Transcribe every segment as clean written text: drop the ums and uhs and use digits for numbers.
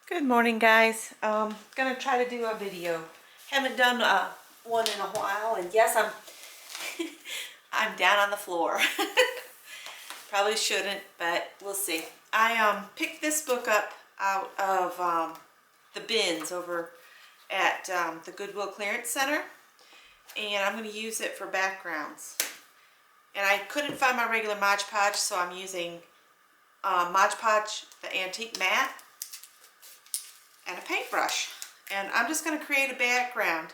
Good morning, guys. Gonna try to do a video. Haven't done one in a while, and yes, I'm down on the floor. Probably shouldn't, but we'll see. I picked this book up out of the bins over at the Goodwill Clearance Center, and I'm going to use it for backgrounds. And I couldn't find my regular Mod Podge, so I'm using Mod Podge, the antique mat, and a paintbrush. And I'm just going to create a background.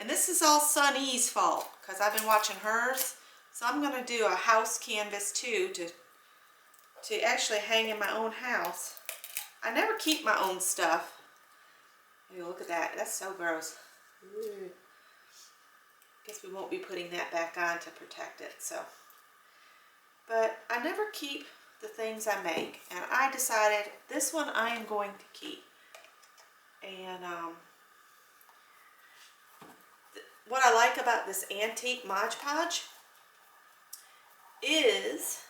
And this is all SunE's fault, because I've been watching hers. So I'm going to do a house canvas too to actually hang in my own house. I never keep my own stuff. Hey, look at that. That's so gross. Ooh. Guess we won't be putting that back on to protect it. But I never keep the things I make. And I decided this one I am going to keep. And what I like about this antique Mod Podge is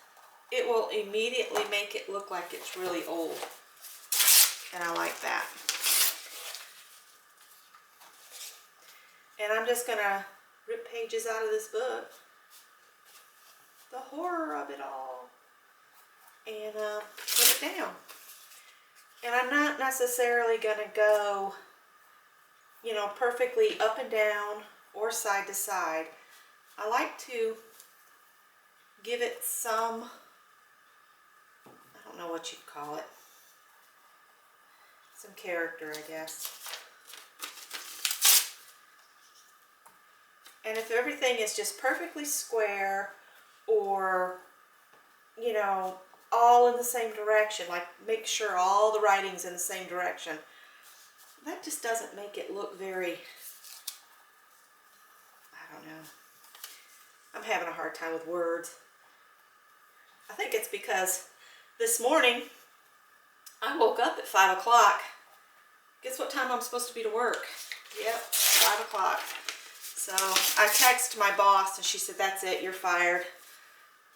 it will immediately make it look like it's really old. And I like that. And I'm just going to rip pages out of this book. The horror of it all. And put it down. And I'm not necessarily going to go, you know, perfectly up and down or side to side. I like to give it some, I don't know what you'd call it, some character, I guess. And if everything is just perfectly square or, you know, all in the same direction, like make sure all the writing's in the same direction, that just doesn't make it look very, I don't know. I'm having a hard time with words. I think it's because this morning I woke up at 5 o'clock. Guess what time I'm supposed to be to work? Yep, 5 o'clock. So I texted my boss and she said, "That's it, you're fired."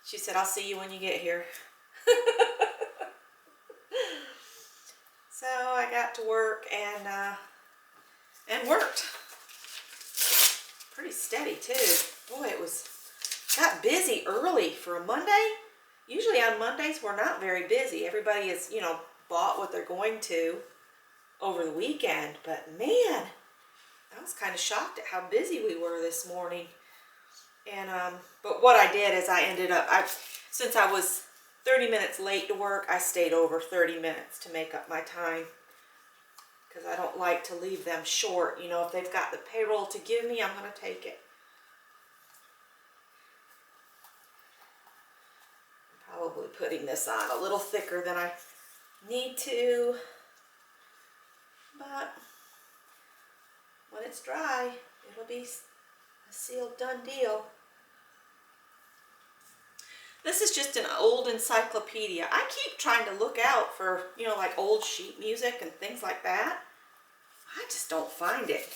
She said, "I'll see you when you get here." So I got to work and worked. Pretty steady too. Boy, got busy early for a Monday. Usually on Mondays we're not very busy. Everybody has, you know, bought what they're going to over the weekend. But man, I was kind of shocked at how busy we were this morning. And but what I did is I ended up, since I was 30 minutes late to work, I stayed over 30 minutes to make up my time. Because I don't like to leave them short. You know, if they've got the payroll to give me, I'm going to take it. I'm probably putting this on a little thicker than I need to. But when it's dry, it'll be a sealed done deal. This is just an old encyclopedia. I keep trying to look out for, you know, like old sheet music and things like that. I just don't find it.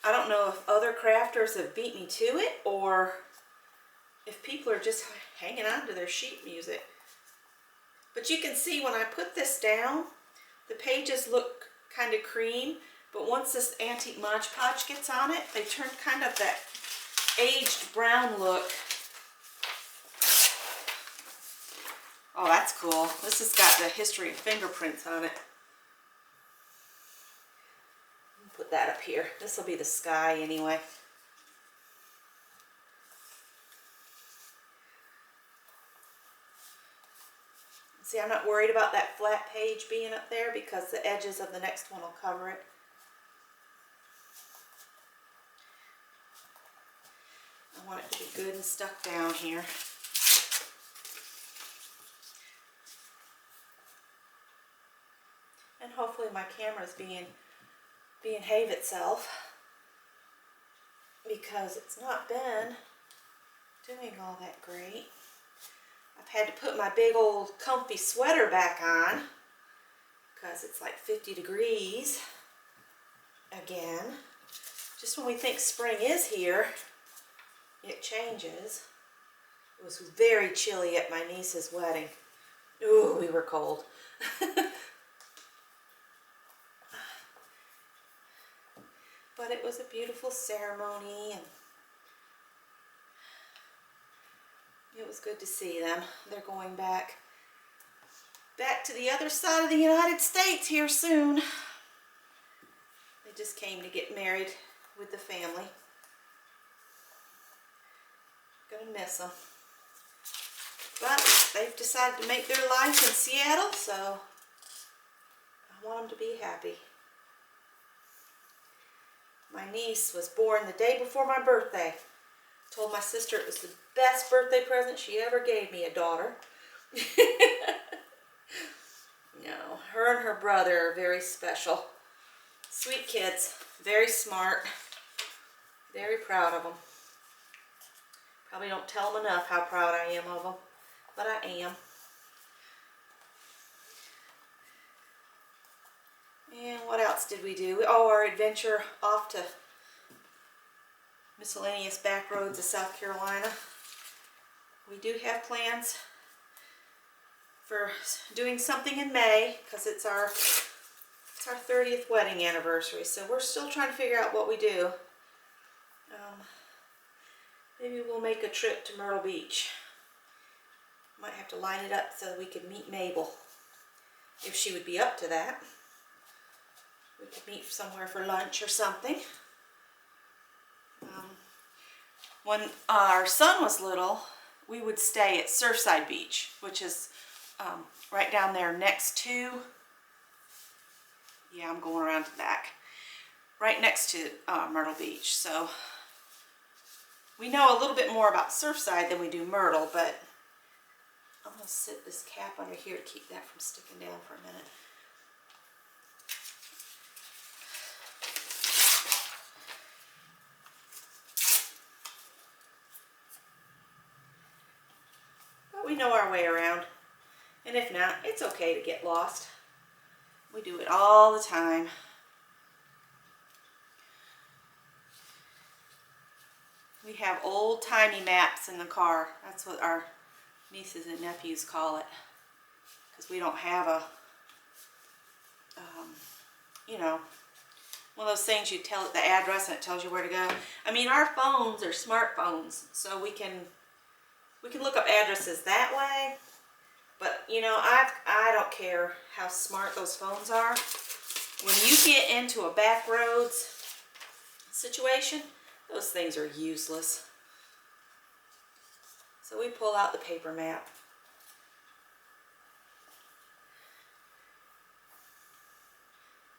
I don't know if other crafters have beat me to it or if people are just hanging on to their sheet music. But you can see when I put this down, the pages look kind of cream, but once this antique Mod Podge gets on it, they turn kind of that aged brown look. Oh, that's cool. This has got the history of fingerprints on it. Put that up here. This will be the sky anyway. See, I'm not worried about that flat page being up there because the edges of the next one will cover it. I want it to be good and stuck down here. And hopefully my camera's behave itself, because it's not been doing all that great. I've had to put my big old comfy sweater back on because it's like 50 degrees again. Just when we think spring is here, it changes. It was very chilly at my niece's wedding. Ooh, we were cold. But it was a beautiful ceremony, and it was good to see them. They're going back to the other side of the United States here soon. They just came to get married with the family. Gonna miss them. But they've decided to make their life in Seattle, so I want them to be happy. My niece was born the day before my birthday. Told my sister it was the best birthday present she ever gave me, a daughter. No, her and her brother are very special. Sweet kids, very smart, very proud of them. Probably don't tell them enough how proud I am of them, but I am. And what else did we do? Oh, our adventure off to miscellaneous back roads of South Carolina. We do have plans for doing something in May because it's our 30th wedding anniversary, so we're still trying to figure out what we do. Maybe we'll make a trip to Myrtle Beach. Might have to line it up so we could meet Mabel, if she would be up to that. We could meet somewhere for lunch or something. When our son was little, we would stay at Surfside Beach, which is right down there next to, yeah, I'm going around to the back, right next to Myrtle Beach. So we know a little bit more about Surfside than we do Myrtle, but I'm going to sit this cap under here to keep that from sticking down for a minute. But we know our way around, and if not, it's okay to get lost. We do it all the time. We have old-timey maps in the car. That's what our nieces and nephews call it, because we don't have a, you know, one of those things you tell it the address and it tells you where to go. I mean, our phones are smartphones, so we can look up addresses that way. But you know, I don't care how smart those phones are. When you get into a back roads situation, those things are useless. So we pull out the paper map.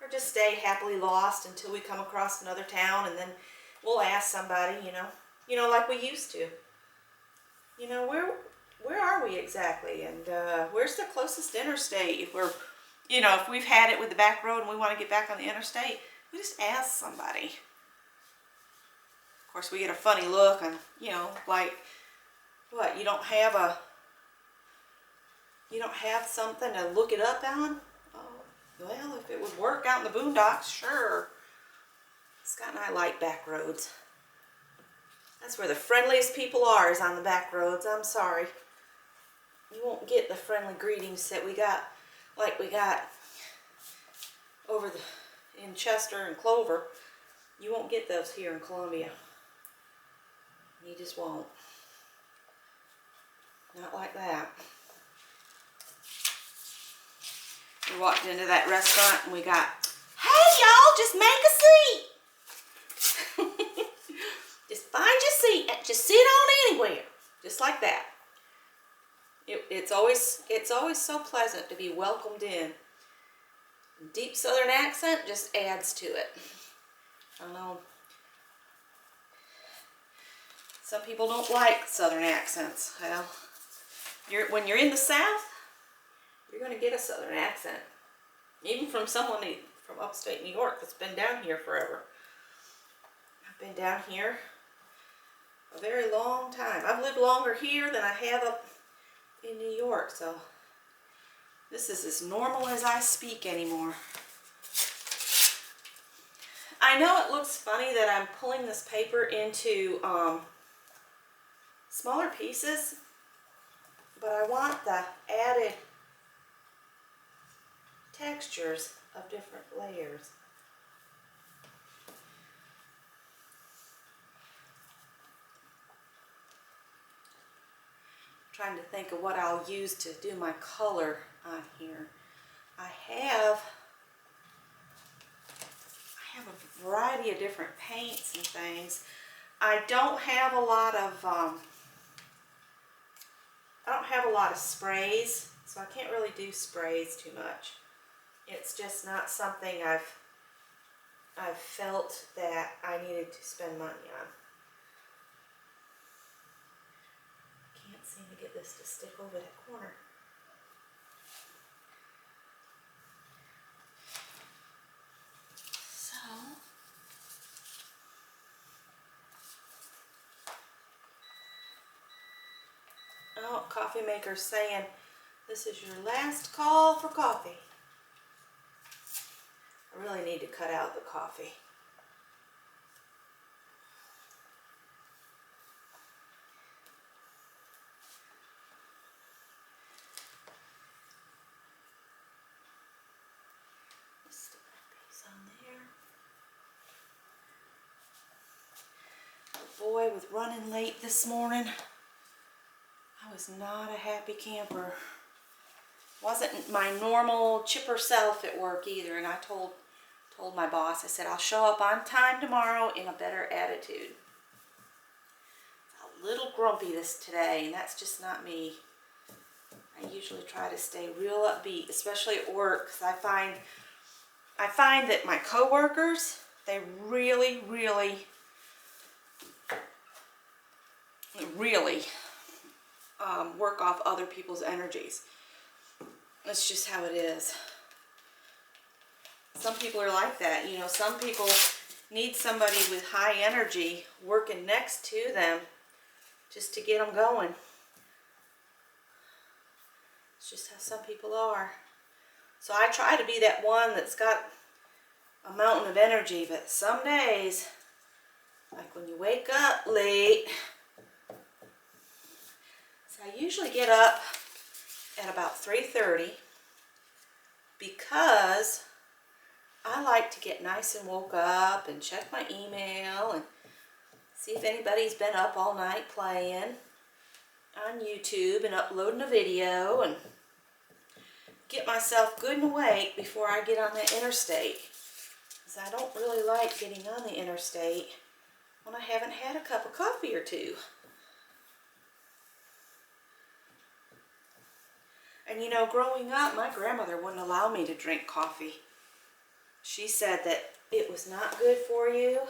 Or just stay happily lost until we come across another town, and then we'll ask somebody, you know, like we used to. You know, where are we exactly? And where's the closest interstate? If we're, you know, if we've had it with the back road and we want to get back on the interstate, we just ask somebody. Of course, we get a funny look, and you know, like, what, you don't have something to look it up on? Oh, well, if it would work out in the boondocks, sure. Scott and I like back roads. That's where the friendliest people are, is on the back roads. I'm sorry. You won't get the friendly greetings that we got, like we got over in Chester and Clover. You won't get those here in Columbia. You just won't. Not like that. We walked into that restaurant and we got, hey y'all, just make a seat. Just find your seat and just sit on anywhere. Just like that. It's always so pleasant to be welcomed in. Deep Southern accent just adds to it. I don't know. Some people don't like Southern accents. Well, when you're in the South, you're going to get a Southern accent. Even from someone from upstate New York that's been down here forever. I've been down here a very long time. I've lived longer here than I have up in New York, so this is as normal as I speak anymore. I know it looks funny that I'm pulling this paper into smaller pieces, but I want the added textures of different layers. trying to think of what I'll use to do my color on here. I have a variety of different paints and things. I don't have a lot of sprays, so I can't really do sprays too much. It's just not something I've felt that I needed to spend money on. Can't seem to get this to stick over that corner. So, oh, coffee maker's saying this is your last call for coffee. I really need to cut out the coffee. Stick that piece on there. Oh boy, with running late this morning, I was not a happy camper. Wasn't my normal chipper self at work either, and I told my boss, I said, I'll show up on time tomorrow in a better attitude. A little grumpy today, and that's just not me. I usually try to stay real upbeat, especially at work, because I find that my coworkers, they really work off other people's energies. That's just how it is. Some people are like that, you know. Some people need somebody with high energy working next to them just to get them going. It's just how some people are. So I try to be that one that's got a mountain of energy, but some days, like when you wake up late, so I usually get up at about 3:30 because I like to get nice and woke up and check my email and see if anybody's been up all night playing on YouTube and uploading a video, and get myself good and awake before I get on the interstate. Because I don't really like getting on the interstate when I haven't had a cup of coffee or two. And you know, growing up, my grandmother wouldn't allow me to drink coffee. She said that it was not good for you,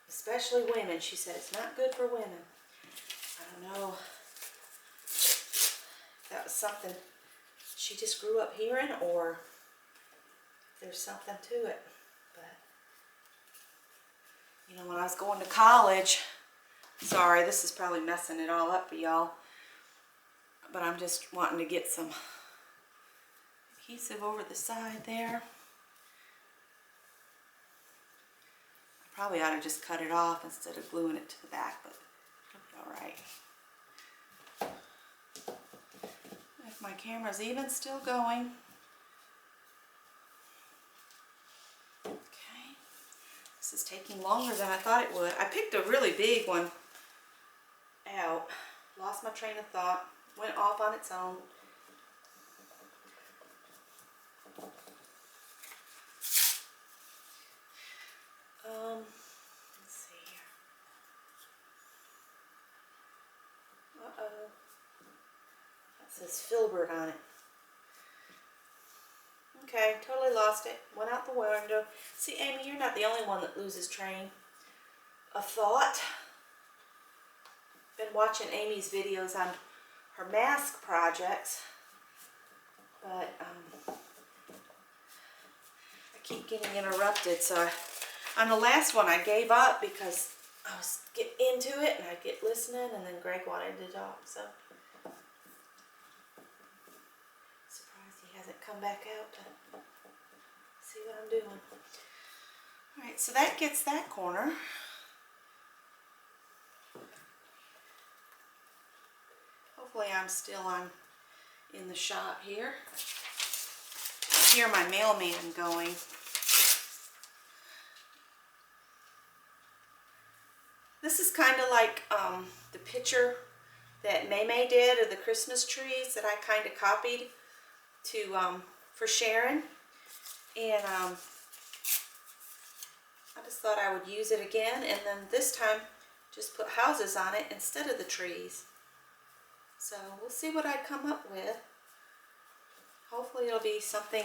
especially women. She said it's not good for women. I don't know if that was something she just grew up hearing, or there's something to it. But, you know, when I was going to college, sorry, this is probably messing it all up for y'all, but I'm just wanting to get some adhesive over the side there. I probably ought to just cut it off instead of gluing it to the back, but it'll be all right. If my camera's even still going. Okay. This is taking longer than I thought it would. I picked a really big one out. Lost my train of thought. Went off on its own. Let's see here. Uh-oh. That says Filbert on it. Okay, totally lost it. Went out the window. See, Amy, you're not the only one that loses train of thought. Been watching Amy's videos on her mask projects, but I keep getting interrupted. So on the last one, I gave up because I was getting into it and I'd get listening, and then Greg wanted to talk. So surprised he hasn't come back out to see what I'm doing. All right, so that gets that corner. Hopefully I'm still in the shop here. I hear my mailman going. This is kind of like the picture that May did of the Christmas trees that I kind of copied to for Sharon, and I just thought I would use it again, and then this time just put houses on it instead of the trees. So we'll see what I come up with. Hopefully it'll be something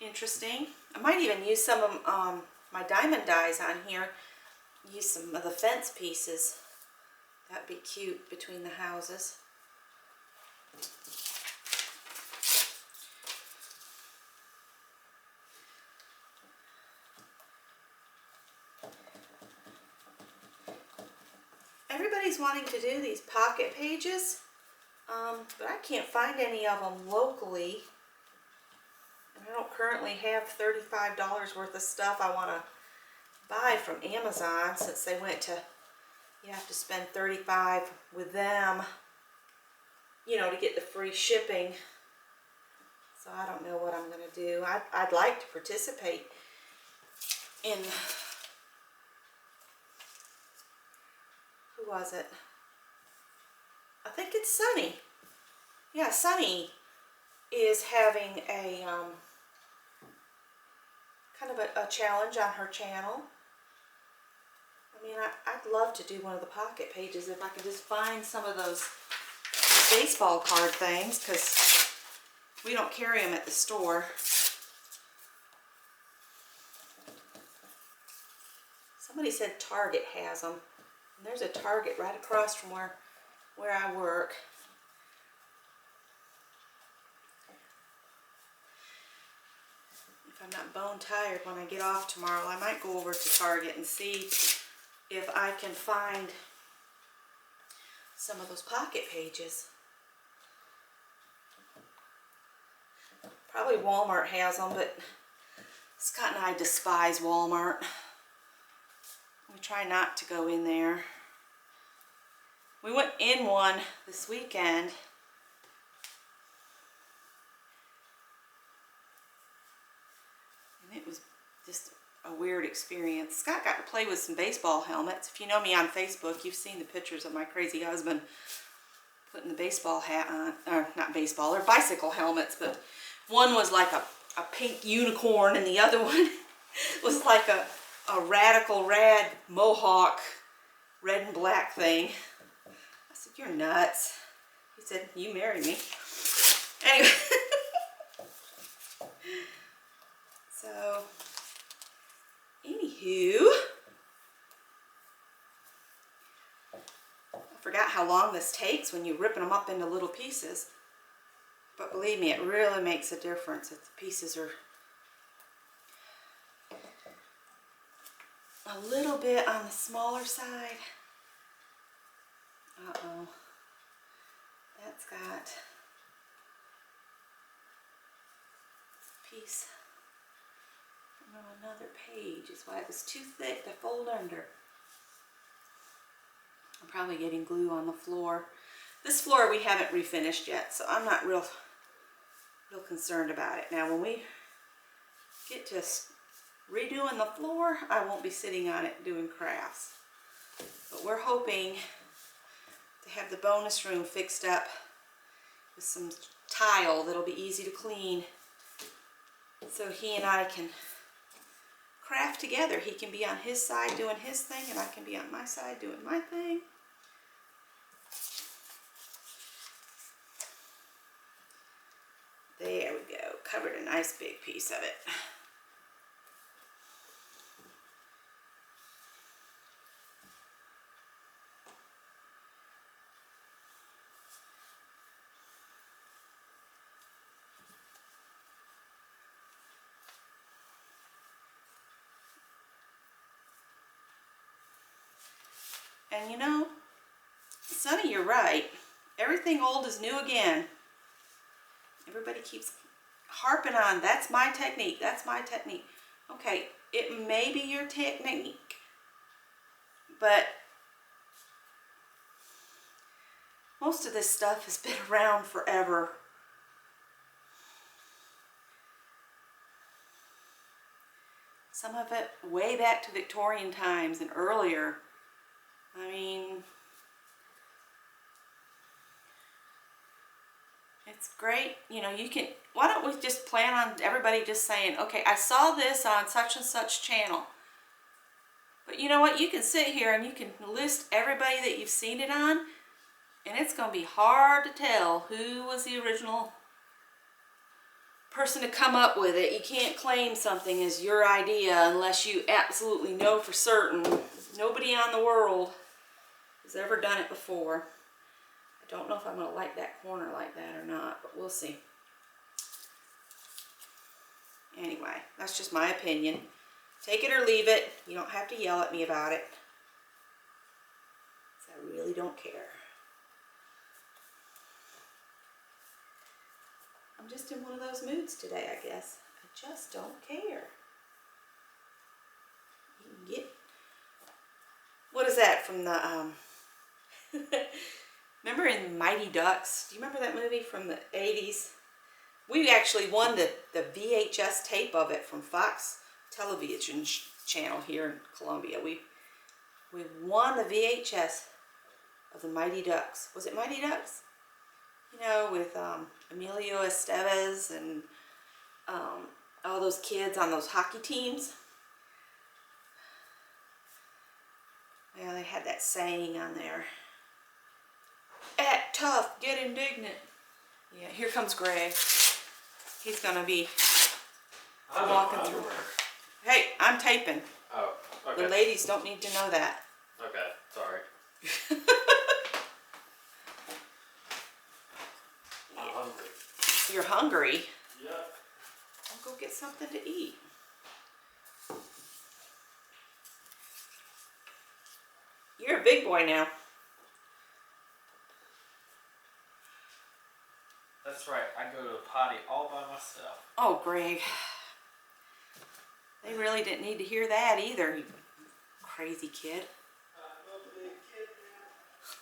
interesting. I might even use some of my diamond dies on here. Use some of the fence pieces. That'd be cute between the houses. Everybody's wanting to do these pocket pages, but I can't find any of them locally. And I don't currently have $35 worth of stuff I want to buy from Amazon, since they went to, you have to spend $35 with them, you know, to get the free shipping. So I don't know what I'm going to do. I'd like to participate in, who was it? I think it's SunE. Yeah, SunE is having a kind of a challenge on her channel. I mean, I'd love to do one of the pocket pages if I could just find some of those baseball card things, because we don't carry them at the store. Somebody said Target has them. And there's a Target right across from where I work. If I'm not bone tired when I get off tomorrow, I might go over to Target and see if I can find some of those pocket pages. Probably Walmart has them, but Scott and I despise Walmart. We try not to go in there. We went in one this weekend. And it was just a weird experience. Scott got to play with some baseball helmets. If you know me on Facebook, you've seen the pictures of my crazy husband putting the baseball hat on. Or not baseball, they're bicycle helmets, but one was like a pink unicorn and the other one was like a radical rad mohawk red and black thing. I said, "You're nuts." He said, "You married me." Anyway. So, anywho, I forgot how long this takes when you're ripping them up into little pieces. But believe me, it really makes a difference if the pieces are a little bit on the smaller side. Uh-oh. That's got a piece from another page. Is why it was too thick to fold under. I'm probably getting glue on the floor. This floor we haven't refinished yet, so I'm not real concerned about it. Now when we get to redoing the floor, I won't be sitting on it doing crafts. But we're hoping to have the bonus room fixed up with some tile that'll be easy to clean, so he and I can craft together. He can be on his side doing his thing, and I can be on my side doing my thing. There we go. Covered a nice big piece of it. And you know, SunE, you're right. Everything old is new again. Everybody keeps harping on, that's my technique, that's my technique. Okay, it may be your technique, but most of this stuff has been around forever. Some of it way back to Victorian times and earlier. I mean, It's great. You know, you can, why don't we just plan on everybody just saying, okay, I saw this on such and such channel. But you know what? You can sit here and you can list everybody that you've seen it on, and it's going to be hard to tell who was the original person to come up with it. You can't claim something as your idea unless you absolutely know for certain. Nobody on the world has ever done it before. I don't know if I'm going to like that corner like that or not, but we'll see. Anyway, that's just my opinion. Take it or leave it. You don't have to yell at me about it. 'Cause I really don't care. I'm just in one of those moods today, I guess. I just don't care. You can get... What is that from the... Remember in Mighty Ducks? Do you remember that movie from the 80s? We actually won the VHS tape of it from Fox Television channel here in Columbia. We won the VHS of the Mighty Ducks. Was it Mighty Ducks? You know, with Emilio Estevez and all those kids on those hockey teams. Yeah, they had that saying on there. Act tough, get indignant. Yeah, here comes Greg. He's gonna be walking through. Hey, I'm taping. Oh, okay. The ladies don't need to know that. Okay, sorry. I'm hungry. You're hungry? Yeah. I'll go get something to eat. You're a big boy now. That's right. I go to the potty all by myself. Oh, Greg. They really didn't need to hear that either, you crazy kid. I'm a big kid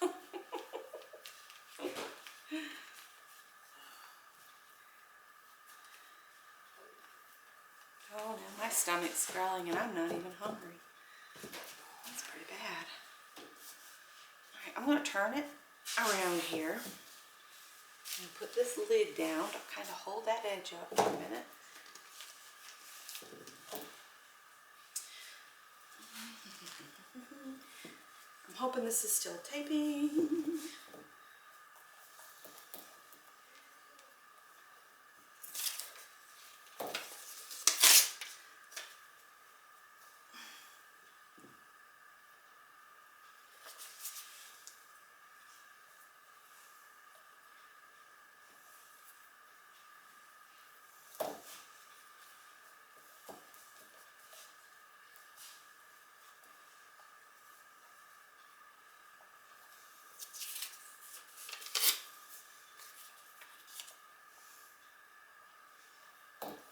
now. Oh, now my stomach's growling and I'm not even hungry. That's pretty bad. Alright, I'm going to turn it around here and put this lid down to kind of hold that edge up for a minute. I'm hoping this is still taping.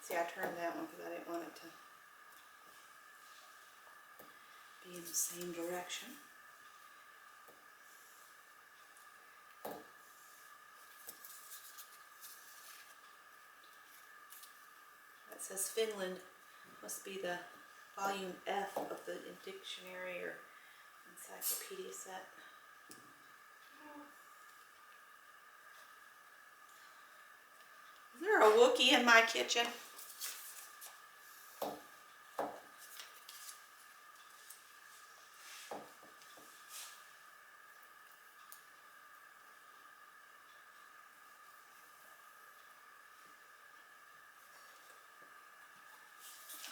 See, I turned that one because I didn't want it to be in the same direction. That says Finland. Must be the volume F of the dictionary or encyclopedia set. Is there a Wookiee in my kitchen?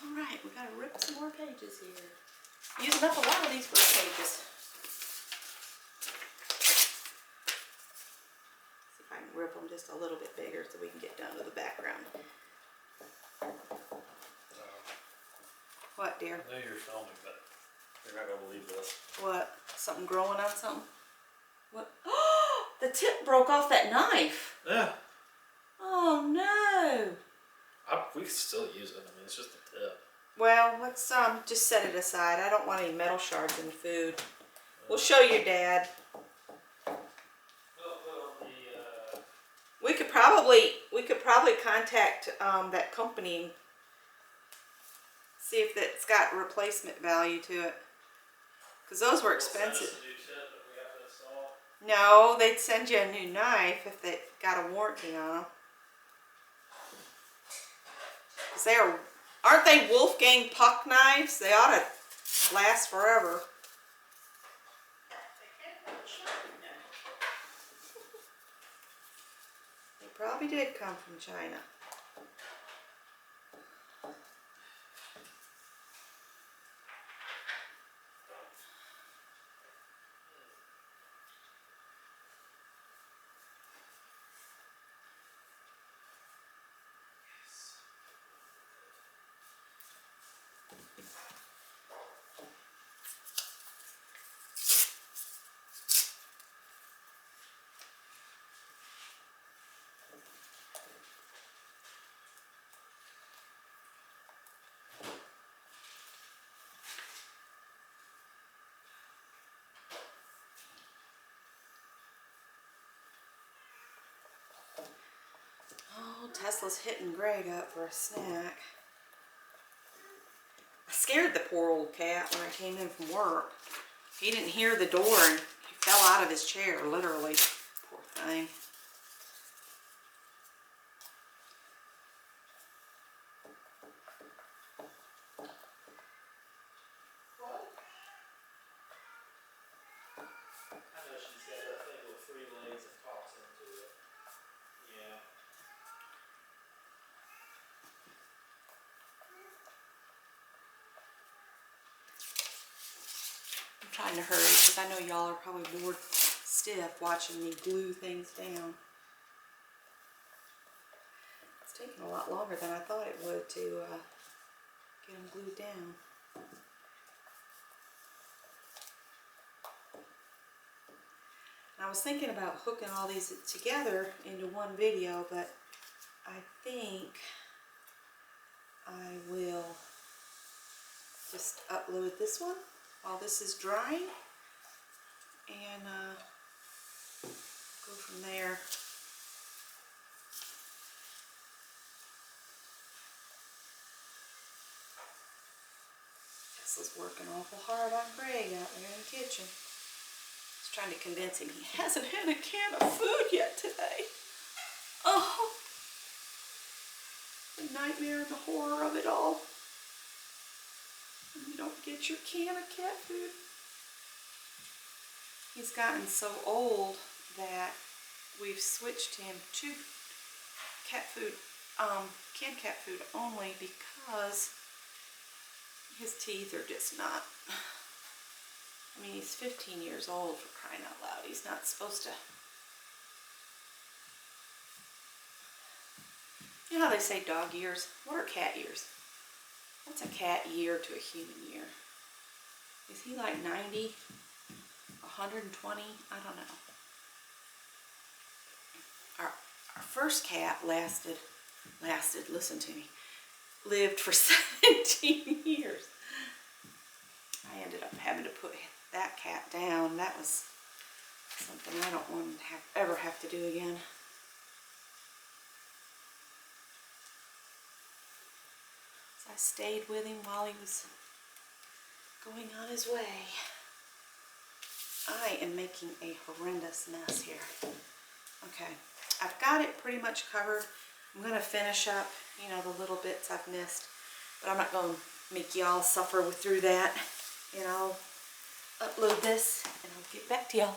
Alright, we gotta rip some more pages here. Using up a lot of these first pages. See if I can rip them just a little bit bigger so we can get down to the background. What, dear? I know you're filming, but you're not going to believe this. What? Something growing on something? What? Oh, the tip broke off that knife. Yeah. Oh no. We can still use it. I mean, it's just a tip. Well, let's just set it aside. I don't want any metal shards in the food. We'll show your dad. We could probably contact that company, see if it's got replacement value to it, because those were expensive. No, they'd send you a new knife if they got a warranty on them. Cause aren't they Wolfgang Puck knives? They ought to last forever. They probably did come from China. Oh, Tesla's hitting Greg up for a snack. I scared the poor old cat when I came in from work. He didn't hear the door and he fell out of his chair, literally. Poor thing. What? I know she's got that thing with 3 legs and talks into it. Yeah. I'm trying to hurry because I know y'all are probably bored stiff watching me glue things down. It's taking a lot longer than I thought it would to get them glued down. I was thinking about hooking all these together into one video, but I think I will just upload this one while this is drying and go from there. Tesla's working awful hard on Greg out there in the kitchen. Just trying to convince him he hasn't had a can of food yet today. Oh, the nightmare and the horror of it all. When you don't get your can of cat food. He's gotten so old that we've switched him to cat food, canned cat food only because his teeth are just not, I mean, he's 15 years old, for crying out loud. He's not supposed to. You know how they say dog years? What are cat years? What's a cat year to a human year? Is he like 90? 120? I don't know. Our first cat lasted, listen to me, lived for 17 years. I ended up having to put that cat down. That was something I don't want to ever have to do again. So I stayed with him while he was going on his way. I am making a horrendous mess here. Okay, I've got it pretty much covered. I'm going to finish up, you know, the little bits I've missed. But I'm not going to make y'all suffer through that. And I'll upload this and I'll get back to y'all.